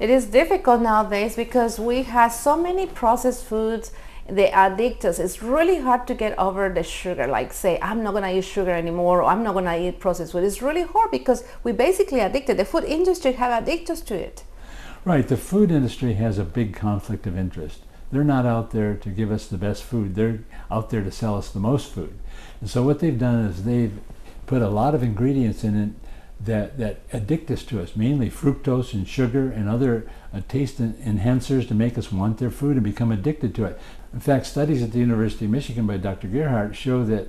It is difficult nowadays because we have so many processed foods. They addict us. It's really hard to get over the sugar. Like say, I'm not gonna eat sugar anymore, or I'm not gonna eat processed food. It's really hard because we basically addicted. The food industry have addicted us to it. Right, the food industry has a big conflict of interest. They're not out there to give us the best food. They're out there to sell us the most food. And so what they've done is they've put a lot of ingredients in it that addict us to us, mainly fructose and sugar and other taste enhancers to make us want their food and become addicted to it. In fact, studies at the University of Michigan by Dr. Gerhardt show that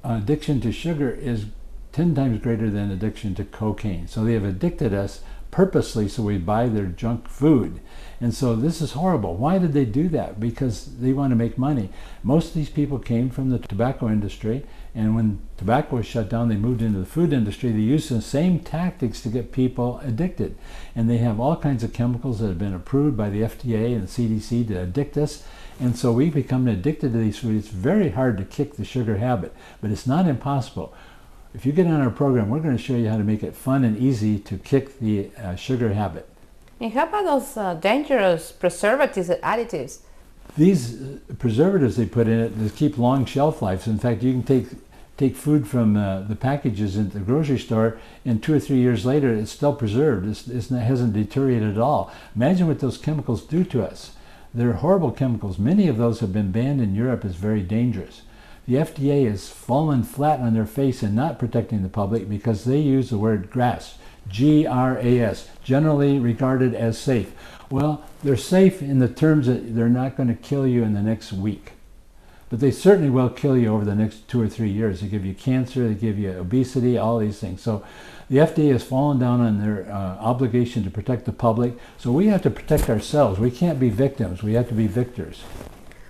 addiction to sugar is 10 times greater than addiction to cocaine. So they have addicted us purposely so we buy their junk food. And so this is horrible. Why did they do that? Because they want to make money. Most of these people came from the tobacco industry, and when tobacco was shut down, they moved into the food industry. They used the same tactics to get people addicted. And they have all kinds of chemicals that have been approved by the FDA and the CDC to addict us. And so we become addicted to these foods. It's very hard to kick the sugar habit, but it's not impossible. If you get on our program, we're going to show you how to make it fun and easy to kick the sugar habit. And how about those dangerous preservatives and additives? These preservatives they put in it to keep long shelf lives. In fact, you can take food from the packages in the grocery store, and 2 or 3 years later, it's still preserved. It hasn't deteriorated at all. Imagine what those chemicals do to us. They're horrible chemicals. Many of those have been banned in Europe as very dangerous. The FDA has fallen flat on their face in not protecting the public because they use the word GRAS, G-R-A-S, generally regarded as safe. Well, they're safe in the terms that they're not going to kill you in the next week. But they certainly will kill you over the next 2 or 3 years. They give you cancer, they give you obesity, all these things. So the FDA has fallen down on their obligation to protect the public. So we have to protect ourselves. We can't be victims. We have to be victors.